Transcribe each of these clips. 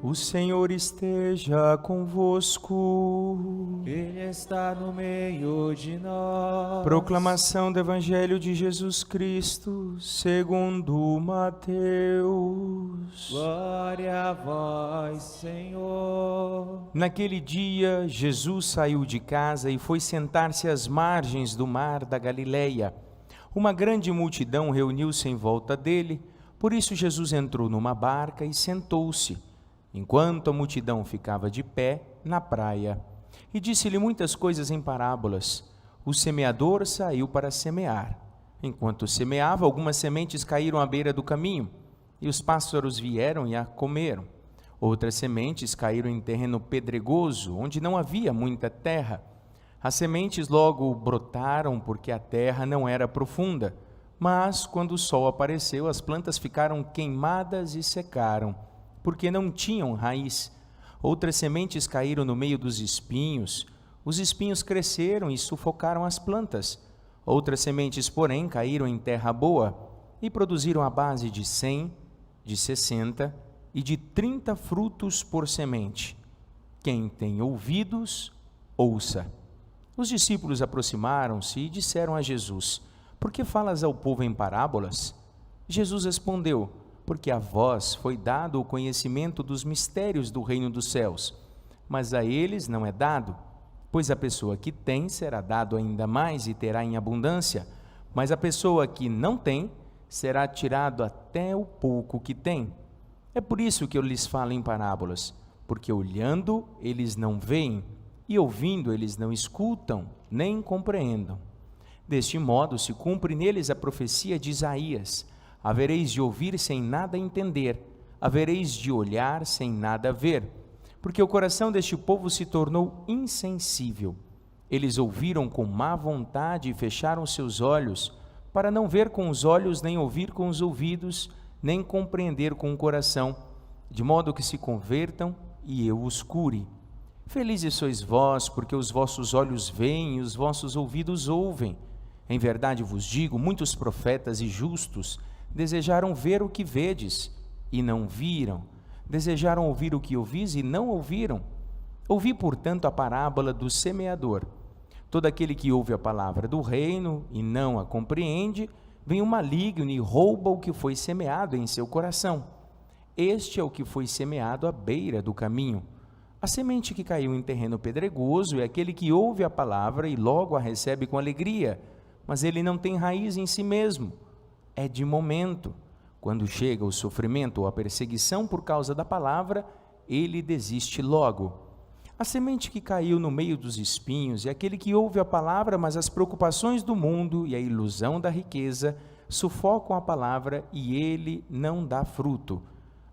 O Senhor esteja convosco. Ele está no meio de nós. Proclamação do Evangelho de Jesus Cristo, segundo Mateus. Glória a vós, Senhor. Naquele dia, Jesus saiu de casa e foi sentar-se às margens do mar da Galileia. Uma grande multidão reuniu-se em volta dele, por isso Jesus entrou numa barca e sentou-se, enquanto a multidão ficava de pé na praia. E disse-lhe muitas coisas em parábolas. O semeador saiu para semear. Enquanto semeava, algumas sementes caíram à beira do caminho, e os pássaros vieram e a comeram. Outras sementes caíram em terreno pedregoso, onde não havia muita terra. As sementes logo brotaram, porque a terra não era profunda. Mas, quando o sol apareceu, as plantas ficaram queimadas e secaram, porque não tinham raiz. Outras sementes caíram no meio dos espinhos. Os espinhos cresceram e sufocaram as plantas. Outras sementes, porém, caíram em terra boa e produziram a base de 100, de 60 e de 30 frutos por semente. Quem tem ouvidos, ouça. Os discípulos aproximaram-se e disseram a Jesus: Por que falas ao povo em parábolas? Jesus respondeu: Porque a vós foi dado o conhecimento dos mistérios do reino dos céus, mas a eles não é dado, pois a pessoa que tem será dado ainda mais e terá em abundância, mas a pessoa que não tem será tirado até o pouco que tem. É por isso que eu lhes falo em parábolas, porque olhando eles não veem, e ouvindo eles não escutam, nem compreendam. Deste modo se cumpre neles a profecia de Isaías: havereis de ouvir sem nada entender, havereis de olhar sem nada ver, porque o coração deste povo se tornou insensível. Eles ouviram com má vontade e fecharam seus olhos, para não ver com os olhos, nem ouvir com os ouvidos, nem compreender com o coração, de modo que se convertam e eu os cure. Felizes sois vós, porque os vossos olhos veem e os vossos ouvidos ouvem. Em verdade vos digo, muitos profetas e justos desejaram ver o que vedes e não viram, desejaram ouvir o que ouvis e não ouviram. Ouvi, portanto, a parábola do semeador. Todo aquele que ouve a palavra do reino e não a compreende, vem o maligno e rouba o que foi semeado em seu coração. Este é o que foi semeado à beira do caminho. A semente que caiu em terreno pedregoso é aquele que ouve a palavra e logo a recebe com alegria, mas ele não tem raiz em si mesmo. É de momento. Quando chega o sofrimento ou a perseguição por causa da palavra, ele desiste logo. A semente que caiu no meio dos espinhos é aquele que ouve a palavra, mas as preocupações do mundo e a ilusão da riqueza sufocam a palavra e ele não dá fruto.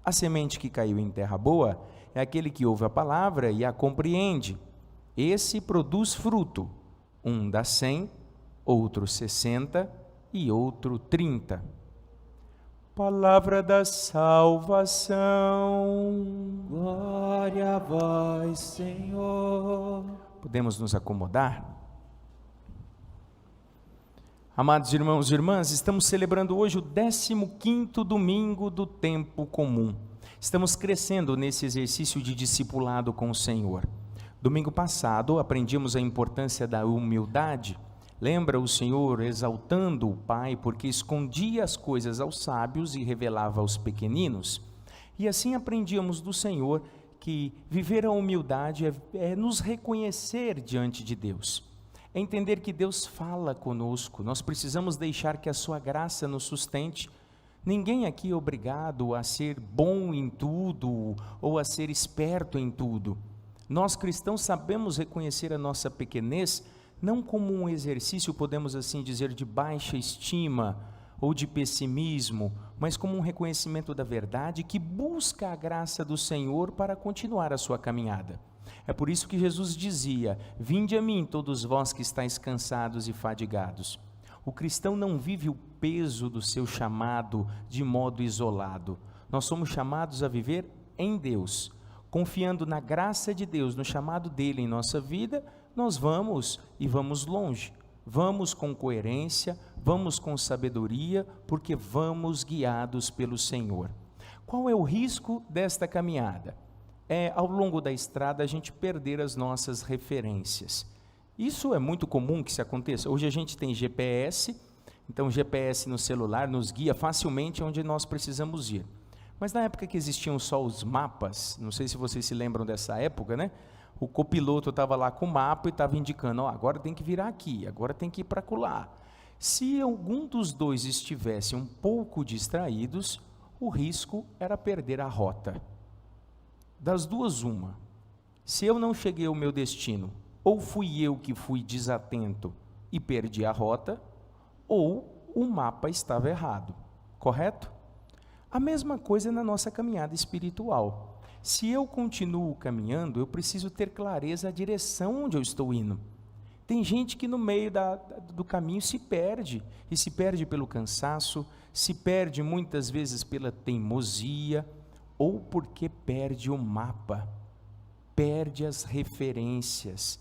A semente que caiu em terra boa é aquele que ouve a palavra e a compreende. Esse produz fruto. Um dá 100, outro 60 e outro 30. Palavra da salvação. Glória a vós, Senhor. Podemos nos acomodar? Amados irmãos e irmãs, estamos celebrando hoje o 15º domingo do tempo comum. Estamos crescendo nesse exercício de discipulado com o Senhor. Domingo passado aprendemos a importância da humildade. Lembra o Senhor exaltando o Pai porque escondia as coisas aos sábios e revelava aos pequeninos? E assim aprendíamos do Senhor que viver a humildade é nos reconhecer diante de Deus. É entender que Deus fala conosco, nós precisamos deixar que a sua graça nos sustente. Ninguém aqui é obrigado a ser bom em tudo ou a ser esperto em tudo. Nós cristãos sabemos reconhecer a nossa pequenez, não como um exercício, podemos assim dizer, de baixa estima ou de pessimismo, mas como um reconhecimento da verdade que busca a graça do Senhor para continuar a sua caminhada. É por isso que Jesus dizia: vinde a mim todos vós que estáis cansados e fadigados. O cristão não vive o peso do seu chamado de modo isolado. Nós somos chamados a viver em Deus, confiando na graça de Deus, no chamado dele em nossa vida. Nós vamos e vamos longe, vamos com coerência, vamos com sabedoria, porque vamos guiados pelo Senhor. Qual é o risco desta caminhada? é, ao longo da estrada, a gente perder as nossas referências. Isso é muito comum que isso aconteça. Hoje a gente tem GPS, então o GPS no celular nos guia facilmente onde nós precisamos ir. Mas na época que existiam só os mapas, não sei se vocês se lembram dessa época, né? O copiloto estava lá com o mapa e estava indicando, ó, agora tem que virar aqui, agora tem que ir para acolá. Se algum dos dois estivesse um pouco distraídos, o risco era perder a rota. Das duas, uma. Se eu não cheguei ao meu destino, ou fui eu que fui desatento e perdi a rota, ou o mapa estava errado, correto? A mesma coisa na nossa caminhada espiritual. Se eu continuo caminhando, eu preciso ter clareza da direção onde eu estou indo. Tem gente que no meio do caminho se perde, e se perde pelo cansaço, se perde muitas vezes pela teimosia, ou porque perde o mapa, perde as referências.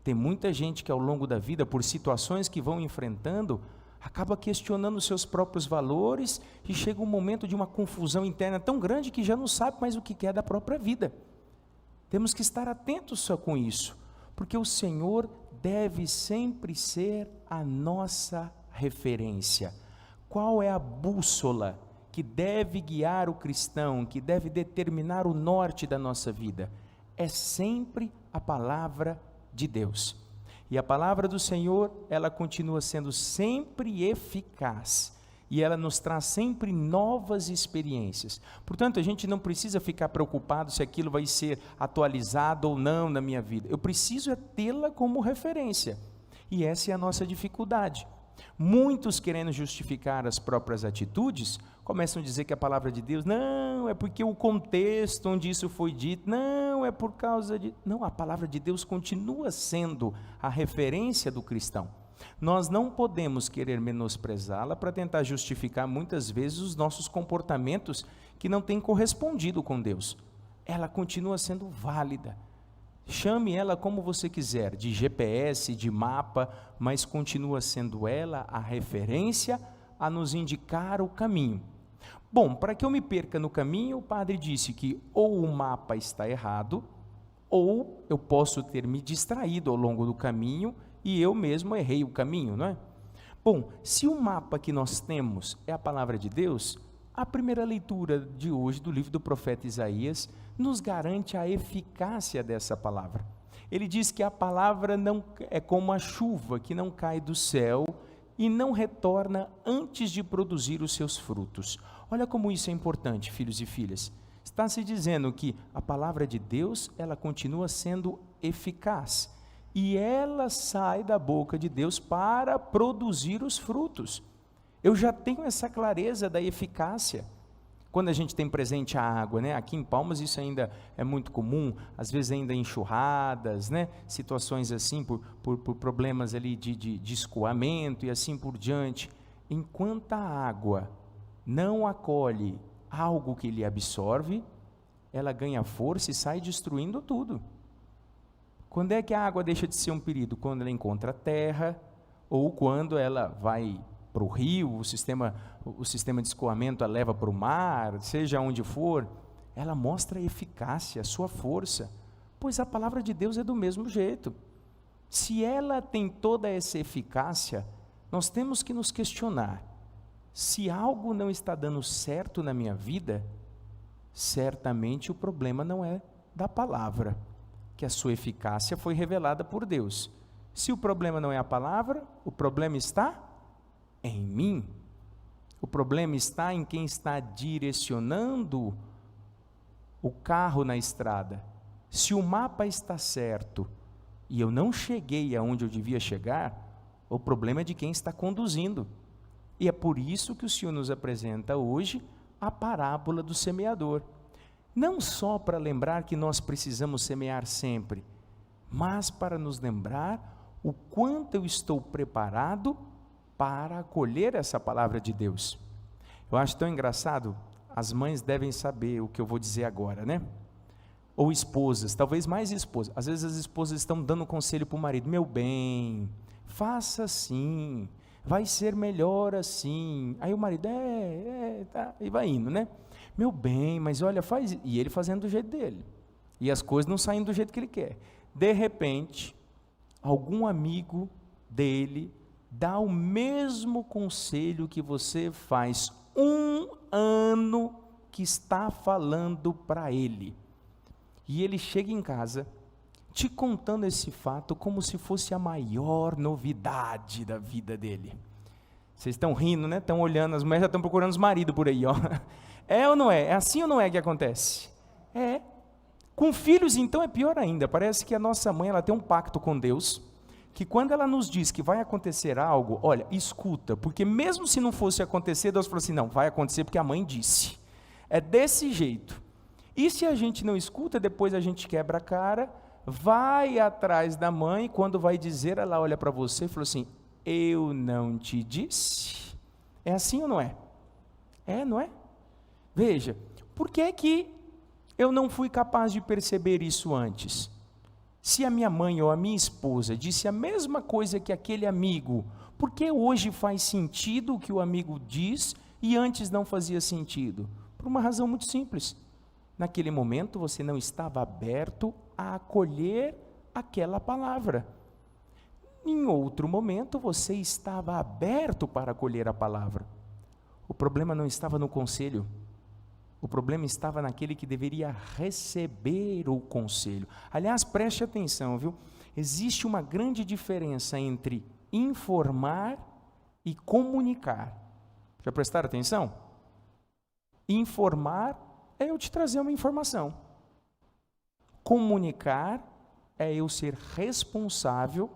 Tem muita gente que ao longo da vida, por situações que vão enfrentando, acaba questionando seus próprios valores e chega um momento de uma confusão interna tão grande que já não sabe mais o que quer da própria vida. Temos que estar atentos só com isso, porque o Senhor deve sempre ser a nossa referência. Qual é a bússola que deve guiar o cristão, que deve determinar o norte da nossa vida? É sempre a palavra de Deus. E a palavra do Senhor, ela continua sendo sempre eficaz. E ela nos traz sempre novas experiências. Portanto, a gente não precisa ficar preocupado se aquilo vai ser atualizado ou não na minha vida. Eu preciso é tê-la como referência. E essa é a nossa dificuldade. Muitos, querendo justificar as próprias atitudes, começam a dizer que a palavra de Deus, não, é porque o contexto onde isso foi dito, não, é por causa de... Não, a palavra de Deus continua sendo a referência do cristão. Nós não podemos querer menosprezá-la para tentar justificar muitas vezes os nossos comportamentos que não têm correspondido com Deus. Ela continua sendo válida. Chame ela como você quiser, de GPS, de mapa, mas continua sendo ela a referência a nos indicar o caminho. Bom, para que eu me perca no caminho, o padre disse que ou o mapa está errado, ou eu posso ter me distraído ao longo do caminho e eu mesmo errei o caminho, não é? Bom, se o mapa que nós temos é a palavra de Deus, a primeira leitura de hoje do livro do profeta Isaías nos garante a eficácia dessa palavra. Ele diz que a palavra não é como a chuva que não cai do céu e não retorna antes de produzir os seus frutos. Olha como isso é importante, filhos e filhas. Está se dizendo que a palavra de Deus, ela continua sendo eficaz. E ela sai da boca de Deus para produzir os frutos. Eu já tenho essa clareza da eficácia. Quando a gente tem presente a água, né? Aqui em Palmas isso ainda é muito comum, às vezes ainda enxurradas, né? Situações assim, por problemas ali de escoamento e assim por diante. Enquanto a água não acolhe algo que lhe absorve, ela ganha força e sai destruindo tudo. Quando é que a água deixa de ser um perigo? Quando ela encontra terra, ou quando ela vai para o rio, o sistema de escoamento a leva para o mar, seja onde for, ela mostra a eficácia, a sua força, pois a palavra de Deus é do mesmo jeito. Se ela tem toda essa eficácia, nós temos que nos questionar, se algo não está dando certo na minha vida, certamente o problema não é da palavra, que a sua eficácia foi revelada por Deus. Se o problema não é a palavra, o problema está em mim. O problema está em quem está direcionando o carro na estrada. Se o mapa está certo e eu não cheguei aonde eu devia chegar, o problema é de quem está conduzindo. E é por isso que o Senhor nos apresenta hoje a parábola do semeador. Não só para lembrar que nós precisamos semear sempre, mas para nos lembrar o quanto eu estou preparado para acolher essa palavra de Deus. Eu acho tão engraçado, as mães devem saber o que eu vou dizer agora, né? Ou esposas, talvez mais esposas. Às vezes as esposas estão dando conselho para o marido, meu bem, faça assim, vai ser melhor assim. Aí o marido, tá, e vai indo, né? Meu bem, mas olha, faz, e ele fazendo do jeito dele. E as coisas não saem do jeito que ele quer. De repente, algum amigo dele dá o mesmo conselho que você faz 1 ano que está falando para ele. E ele chega em casa te contando esse fato como se fosse a maior novidade da vida dele. Vocês estão rindo, né? Estão olhando, as mulheres já estão procurando os maridos por aí, ó. É ou não é? É assim ou não é que acontece? É. Com filhos, então, é pior ainda. Parece que a nossa mãe, ela tem um pacto com Deus, que quando ela nos diz que vai acontecer algo, olha, escuta, porque mesmo se não fosse acontecer, Deus falou assim, não, vai acontecer porque a mãe disse. É desse jeito. E se a gente não escuta, depois a gente quebra a cara, vai atrás da mãe, quando vai dizer, ela olha para você e fala assim, eu não te disse? É assim ou não é? É, não é? Veja, por que que eu não fui capaz de perceber isso antes? Se a minha mãe ou a minha esposa disse a mesma coisa que aquele amigo, por que hoje faz sentido o que o amigo diz e antes não fazia sentido? Por uma razão muito simples. Naquele momento você não estava aberto a acolher aquela palavra. Em outro momento você estava aberto para acolher a palavra. O problema não estava no conselho. O problema estava naquele que deveria receber o conselho. Aliás, preste atenção, viu? Existe uma grande diferença entre informar e comunicar. Já prestaram atenção? Informar é eu te trazer uma informação. Comunicar é eu ser responsável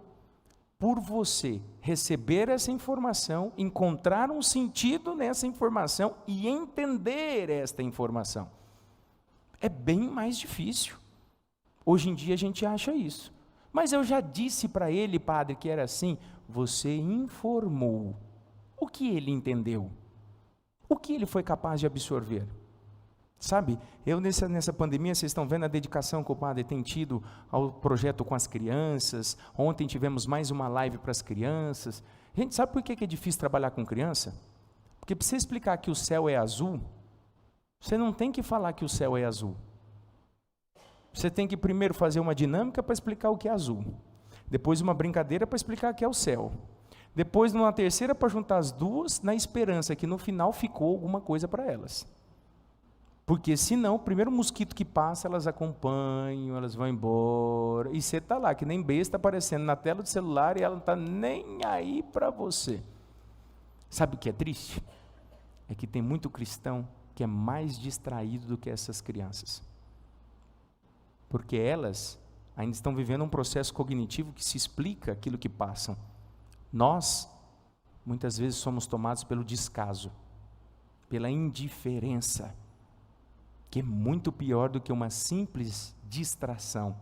por você receber essa informação, encontrar um sentido nessa informação e entender esta informação. É bem mais difícil. Hoje em dia a gente acha isso. Mas eu já disse para ele, padre, que era assim. Você informou. O que ele entendeu? O que ele foi capaz de absorver? Sabe, eu nessa pandemia, vocês estão vendo a dedicação que o padre tem tido ao projeto com as crianças. Ontem tivemos mais uma live para as crianças. Gente, sabe por que é difícil trabalhar com criança? Porque para você explicar que o céu é azul, você não tem que falar que o céu é azul. Você tem que primeiro fazer uma dinâmica para explicar o que é azul. Depois uma brincadeira para explicar o que é o céu. Depois uma terceira para juntar as duas, na esperança que no final ficou alguma coisa para elas. Porque senão, o primeiro mosquito que passa, elas acompanham, elas vão embora. E você está lá, que nem besta, aparecendo na tela do celular e ela não está nem aí para você. Sabe o que é triste? É que tem muito cristão que é mais distraído do que essas crianças. Porque elas ainda estão vivendo um processo cognitivo que se explica aquilo que passam. Nós, muitas vezes, somos tomados pelo descaso, pela indiferença, que é muito pior do que uma simples distração.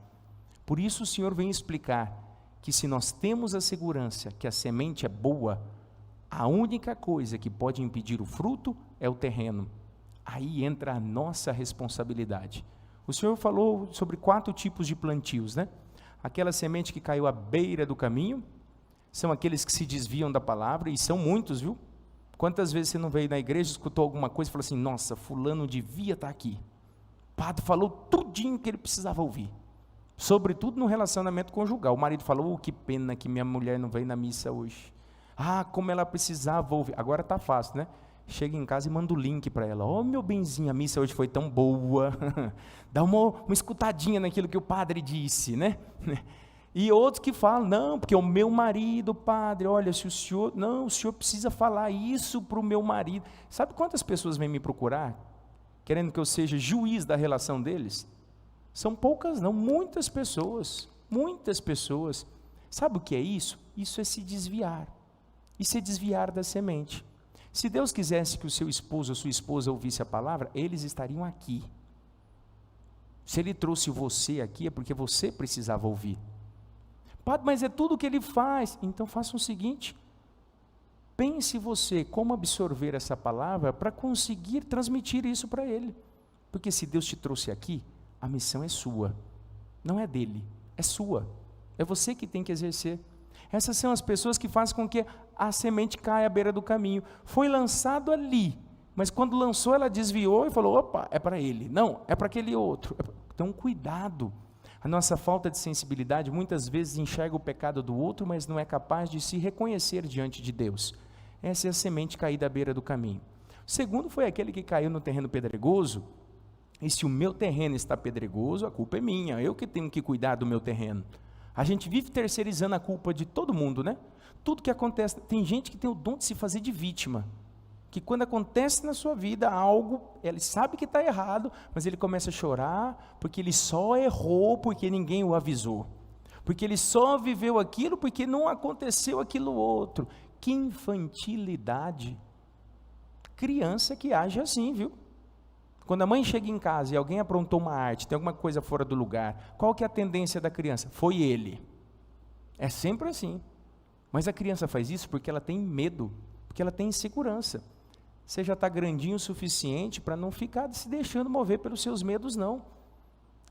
Por isso o Senhor vem explicar que se nós temos a segurança que a semente é boa, a única coisa que pode impedir o fruto é o terreno. Aí entra a nossa responsabilidade. O Senhor falou sobre 4 tipos de plantios, né? Aquela semente que caiu à beira do caminho, são aqueles que se desviam da palavra, e são muitos, viu? Quantas vezes você não veio na igreja, escutou alguma coisa e falou assim, nossa, fulano devia estar aqui. O padre falou tudinho que ele precisava ouvir. Sobretudo no relacionamento conjugal. O marido falou, que pena que minha mulher não veio na missa hoje. Ah, como ela precisava ouvir. Agora está fácil, né? Chega em casa e manda o link para ela. Oh, meu benzinho, a missa hoje foi tão boa. Dá uma escutadinha naquilo que o padre disse, né? E outros que falam, não, porque o meu marido, padre, olha, se o senhor, não, o senhor precisa falar isso para o meu marido. Sabe quantas pessoas vêm me procurar, querendo que eu seja juiz da relação deles? São poucas não, muitas pessoas. Sabe o que é isso? Isso é se desviar, isso é desviar da semente. Se Deus quisesse que o seu esposo ou sua esposa ouvisse a palavra, eles estariam aqui. Se Ele trouxe você aqui, é porque você precisava ouvir. Padre, mas é tudo o que ele faz. Então faça o seguinte, pense você como absorver essa palavra para conseguir transmitir isso para ele. Porque se Deus te trouxe aqui, a missão é sua, não é dele, é sua. É você que tem que exercer. Essas são as pessoas que fazem com que a semente caia à beira do caminho. Foi lançado ali, mas quando lançou ela desviou e falou, opa, é para ele. Não, é para aquele outro. Então, cuidado. A nossa falta de sensibilidade muitas vezes enxerga o pecado do outro, mas não é capaz de se reconhecer diante de Deus. Essa é a semente caída à beira do caminho. O segundo foi aquele que caiu no terreno pedregoso. E se o meu terreno está pedregoso, a culpa é minha, eu que tenho que cuidar do meu terreno. A gente vive terceirizando a culpa de todo mundo, né? Tudo que acontece, tem gente que tem o dom de se fazer de vítima, que quando acontece na sua vida algo, ele sabe que está errado, mas ele começa a chorar, porque ele só errou porque ninguém o avisou, porque ele só viveu aquilo porque não aconteceu aquilo outro. Que infantilidade! Criança que age assim, viu? Quando a mãe chega em casa e alguém aprontou uma arte, tem alguma coisa fora do lugar, qual que é a tendência da criança? Foi ele. É sempre assim. Mas a criança faz isso porque ela tem medo, porque ela tem insegurança. Você já está grandinho o suficiente para não ficar se deixando mover pelos seus medos, não.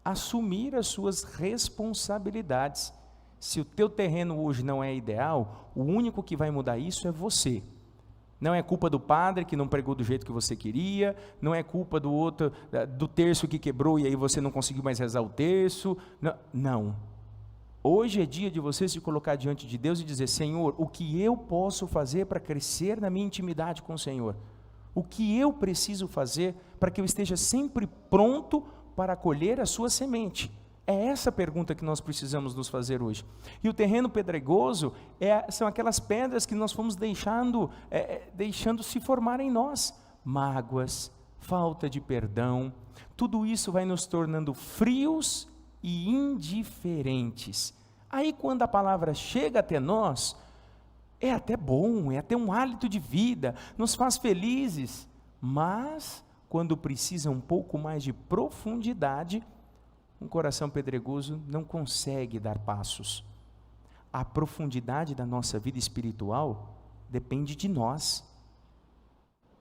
Assumir as suas responsabilidades. Se o teu terreno hoje não é ideal, o único que vai mudar isso é você. Não é culpa do padre que não pregou do jeito que você queria, não é culpa do outro, do terço que quebrou e aí você não conseguiu mais rezar o terço. Não. Hoje é dia de você se colocar diante de Deus e dizer: Senhor, o que eu posso fazer para crescer na minha intimidade com o Senhor? O que eu preciso fazer para que eu esteja sempre pronto para acolher a sua semente? É essa pergunta que nós precisamos nos fazer hoje. E o terreno pedregoso são aquelas pedras que nós fomos deixando se formar em nós. Mágoas, falta de perdão, tudo isso vai nos tornando frios e indiferentes. Aí quando a palavra chega até nós, é até bom, é até um hálito de vida, nos faz felizes, mas quando precisa um pouco mais de profundidade, um coração pedregoso não consegue dar passos. A profundidade da nossa vida espiritual depende de nós.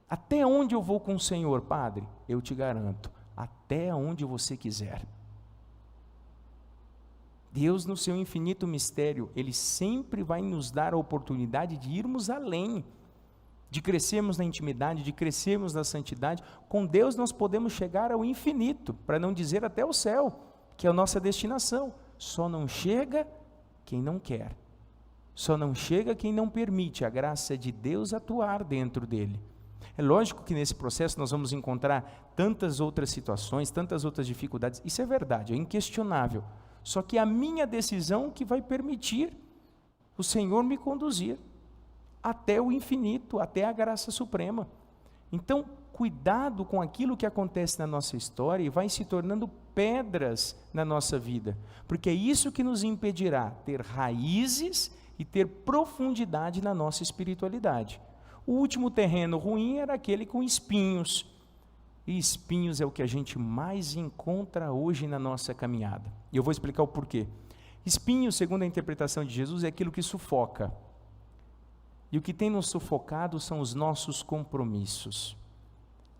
Até onde eu vou com o Senhor, Padre? Eu te garanto, até onde você quiser. Deus, no seu infinito mistério, Ele sempre vai nos dar a oportunidade de irmos além, de crescermos na intimidade, de crescermos na santidade. Com Deus nós podemos chegar ao infinito, para não dizer até o céu, que é a nossa destinação. Só não chega quem não quer, só não chega quem não permite a graça de Deus atuar dentro dele. É lógico que nesse processo nós vamos encontrar tantas outras situações, tantas outras dificuldades, isso é verdade, é inquestionável, só que é a minha decisão que vai permitir o Senhor me conduzir até o infinito, até a graça suprema. Então, cuidado com aquilo que acontece na nossa história e vai se tornando pedras na nossa vida, porque é isso que nos impedirá ter raízes e ter profundidade na nossa espiritualidade. O último terreno ruim era aquele com espinhos, e espinhos é o que a gente mais encontra hoje na nossa caminhada, e eu vou explicar o porquê. Espinhos, segundo a interpretação de Jesus, é aquilo que sufoca, e o que tem nos sufocado são os nossos compromissos.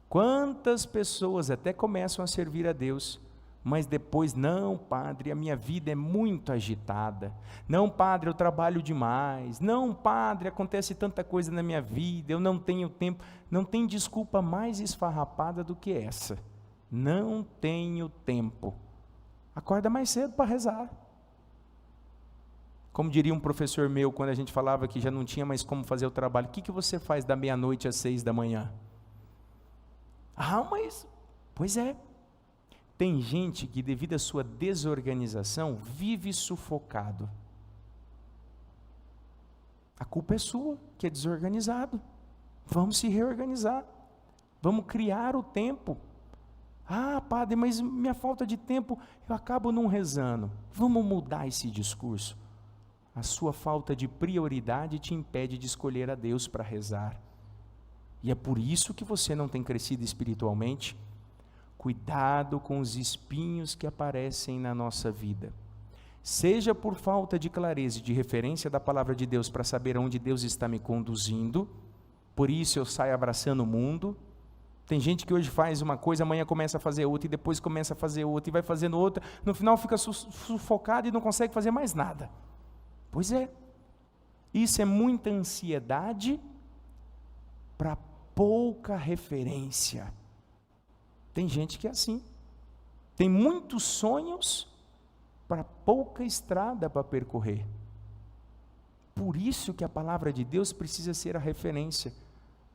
Quantas pessoas até começam a servir a Deus, mas depois: não, Padre, a minha vida é muito agitada, não, Padre, eu trabalho demais, não, Padre, acontece tanta coisa na minha vida, eu não tenho tempo. Não tem desculpa mais esfarrapada do que essa: não tenho tempo. Acorda mais cedo para rezar. Como diria um professor meu, quando a gente falava que já não tinha mais como fazer o trabalho: o que você faz da meia-noite às 6 da manhã? Mas, pois é, tem gente que devido à sua desorganização, vive sufocado. A culpa é sua, que é desorganizado. Vamos se reorganizar, vamos criar o tempo. Padre, mas minha falta de tempo, eu acabo não rezando. Vamos mudar esse discurso. A sua falta de prioridade te impede de escolher a Deus para rezar. E é por isso que você não tem crescido espiritualmente. Cuidado com os espinhos que aparecem na nossa vida. Seja por falta de clareza e de referência da palavra de Deus para saber onde Deus está me conduzindo, por isso eu saio abraçando o mundo. Tem gente que hoje faz uma coisa, amanhã começa a fazer outra, e depois começa a fazer outra, e vai fazendo outra, no final fica sufocado e não consegue fazer mais nada. Pois é, isso é muita ansiedade para pouca referência. Tem gente que é assim. Tem muitos sonhos para pouca estrada para percorrer. Por isso que a palavra de Deus precisa ser a referência,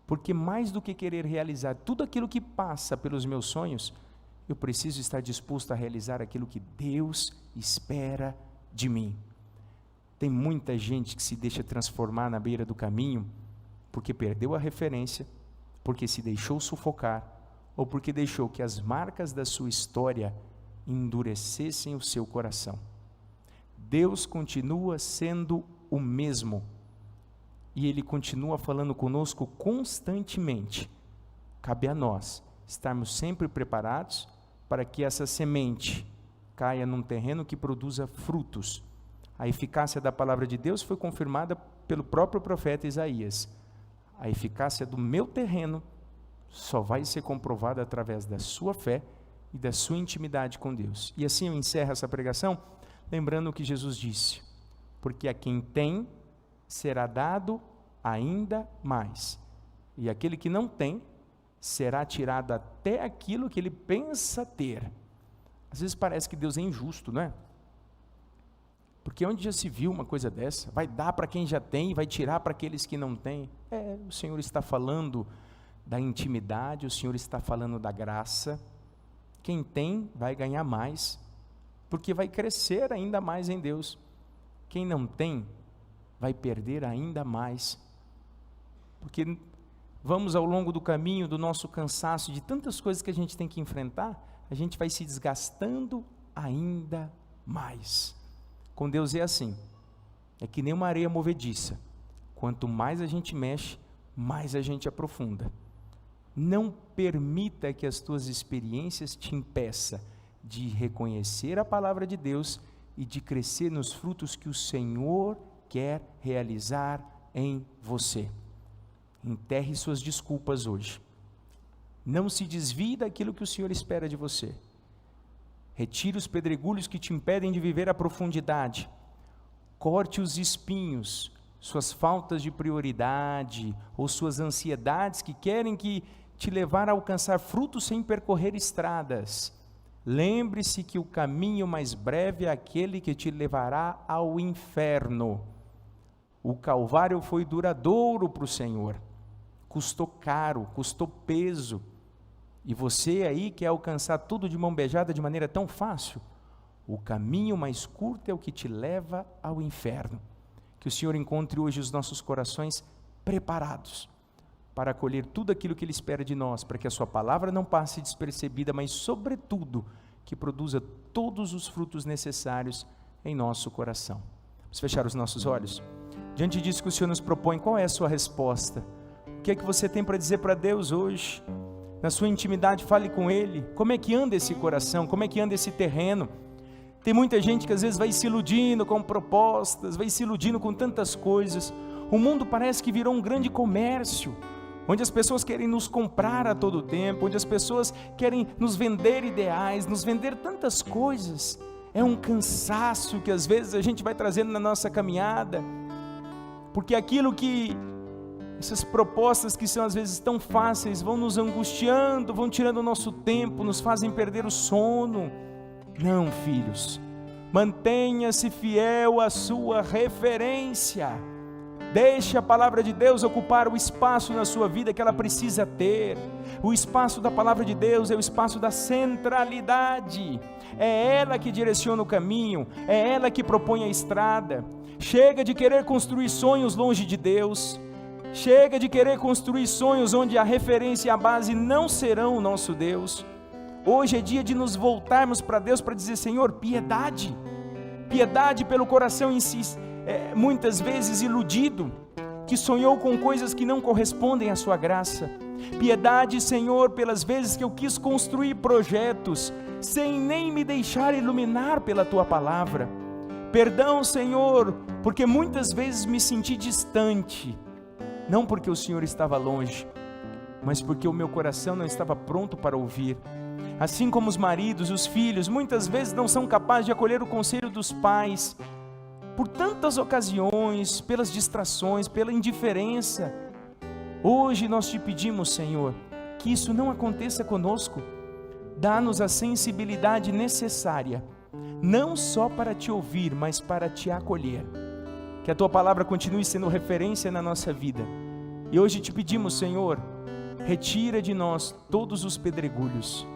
porque mais do que querer realizar tudo aquilo que passa pelos meus sonhos, eu preciso estar disposto a realizar aquilo que Deus espera de mim. Tem muita gente que se deixa transformar na beira do caminho, porque perdeu a referência, porque se deixou sufocar, ou porque deixou que as marcas da sua história endurecessem o seu coração. Deus continua sendo o mesmo, e Ele continua falando conosco constantemente. Cabe a nós estarmos sempre preparados para que essa semente caia num terreno que produza frutos. A eficácia da palavra de Deus foi confirmada pelo próprio profeta Isaías. A eficácia do meu terreno só vai ser comprovada através da sua fé e da sua intimidade com Deus. E assim eu encerro essa pregação, lembrando o que Jesus disse: porque a quem tem, será dado ainda mais, e aquele que não tem, será tirado até aquilo que ele pensa ter. Às vezes parece que Deus é injusto, não é? Porque onde já se viu uma coisa dessa? Vai dar para quem já tem e vai tirar para aqueles que não têm. O Senhor está falando da intimidade, o Senhor está falando da graça. Quem tem vai ganhar mais, porque vai crescer ainda mais em Deus. Quem não tem vai perder ainda mais, porque vamos ao longo do caminho do nosso cansaço, de tantas coisas que a gente tem que enfrentar, a gente vai se desgastando ainda mais. Com Deus é assim, é que nem uma areia movediça, quanto mais a gente mexe, mais a gente aprofunda. Não permita que as tuas experiências te impeçam de reconhecer a palavra de Deus e de crescer nos frutos que o Senhor quer realizar em você. Enterre suas desculpas hoje. Não se desvie daquilo que o Senhor espera de você. Retire os pedregulhos que te impedem de viver a profundidade. Corte os espinhos, suas faltas de prioridade ou suas ansiedades que querem te levar a alcançar frutos sem percorrer estradas. Lembre-se que o caminho mais breve é aquele que te levará ao inferno. O Calvário foi duradouro para o Senhor, custou caro, custou peso, e você aí quer alcançar tudo de mão beijada de maneira tão fácil? O caminho mais curto é o que te leva ao inferno. Que o Senhor encontre hoje os nossos corações preparados para acolher tudo aquilo que Ele espera de nós, para que a sua palavra não passe despercebida, mas sobretudo que produza todos os frutos necessários em nosso coração. Vamos fechar os nossos olhos? Diante disso que o Senhor nos propõe, qual é a sua resposta? O que é que você tem para dizer para Deus hoje? Na sua intimidade, fale com Ele. Como é que anda esse coração? Como é que anda esse terreno? Tem muita gente que às vezes vai se iludindo com propostas, vai se iludindo com tantas coisas. O mundo parece que virou um grande comércio, onde as pessoas querem nos comprar a todo tempo, onde as pessoas querem nos vender ideais, nos vender tantas coisas. É um cansaço que às vezes a gente vai trazendo na nossa caminhada, porque essas propostas que são às vezes tão fáceis, vão nos angustiando, vão tirando o nosso tempo, nos fazem perder o sono. Não, filhos, mantenha-se fiel à sua referência. Deixe a palavra de Deus ocupar o espaço na sua vida que ela precisa ter. O espaço da palavra de Deus é o espaço da centralidade. É ela que direciona o caminho, é ela que propõe a estrada. Chega de querer construir sonhos longe de Deus. Chega de querer construir sonhos onde a referência e a base não serão o nosso Deus. Hoje é dia de nos voltarmos para Deus para dizer: Senhor, piedade. Piedade pelo coração em si, muitas vezes iludido, que sonhou com coisas que não correspondem à sua graça. Piedade, Senhor, pelas vezes que eu quis construir projetos sem nem me deixar iluminar pela Tua palavra. Perdão, Senhor, porque muitas vezes me senti distante, não porque o Senhor estava longe, mas porque o meu coração não estava pronto para ouvir. Assim como os maridos, os filhos, muitas vezes não são capazes de acolher o conselho dos pais, por tantas ocasiões, pelas distrações, pela indiferença. Hoje nós te pedimos, Senhor, que isso não aconteça conosco. Dá-nos a sensibilidade necessária, não só para te ouvir, mas para te acolher. Que a tua palavra continue sendo referência na nossa vida. E hoje te pedimos, Senhor, retira de nós todos os pedregulhos.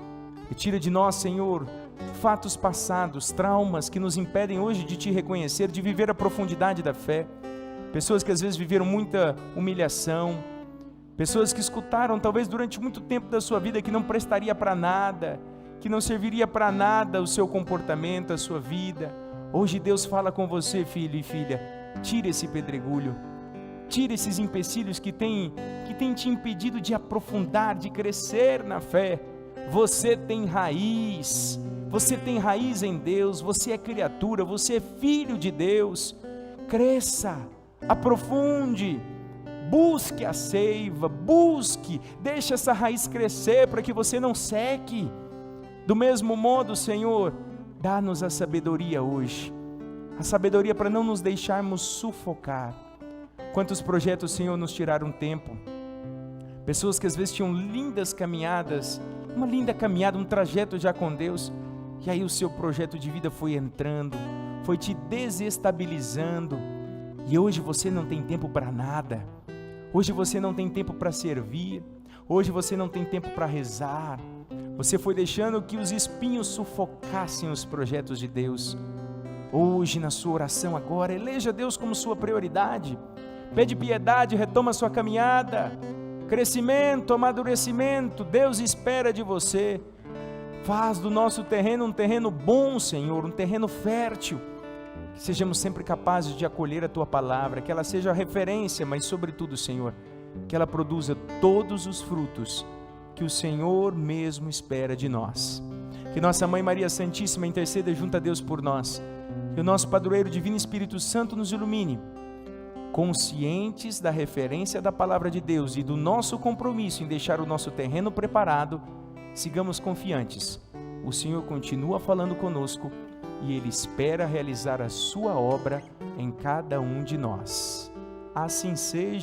Retira de nós, Senhor, fatos passados, traumas que nos impedem hoje de te reconhecer, de viver a profundidade da fé. Pessoas que às vezes viveram muita humilhação, pessoas que escutaram talvez durante muito tempo da sua vida que não prestaria para nada, que não serviria para nada o seu comportamento, a sua vida. Hoje Deus fala com você, filho e filha, tira esse pedregulho, tira esses empecilhos que tem te impedido de aprofundar, de crescer na fé. Você tem raiz em Deus, você é criatura, você é filho de Deus. Cresça, aprofunde, busque a seiva, deixe essa raiz crescer para que você não seque. Do mesmo modo, Senhor, dá-nos a sabedoria hoje, a sabedoria para não nos deixarmos sufocar. Quantos projetos, Senhor, nos tiraram tempo, pessoas que às vezes tinham lindas caminhadas, uma linda caminhada, um trajeto já com Deus, e aí o seu projeto de vida foi entrando, foi te desestabilizando, e hoje você não tem tempo para nada, hoje você não tem tempo para servir, hoje você não tem tempo para rezar, você foi deixando que os espinhos sufocassem os projetos de Deus. Hoje na sua oração agora, eleja Deus como sua prioridade, pede piedade, retoma a sua caminhada, crescimento, amadurecimento, Deus espera de você. Faz do nosso terreno um terreno bom, Senhor, um terreno fértil, que sejamos sempre capazes de acolher a Tua palavra, que ela seja referência, mas sobretudo, Senhor, que ela produza todos os frutos que o Senhor mesmo espera de nós. Que nossa Mãe Maria Santíssima interceda junto a Deus por nós, que o nosso Padroeiro Divino Espírito Santo nos ilumine, conscientes da referência da palavra de Deus e do nosso compromisso em deixar o nosso terreno preparado. Sigamos confiantes, o Senhor continua falando conosco e Ele espera realizar a sua obra em cada um de nós. Assim seja.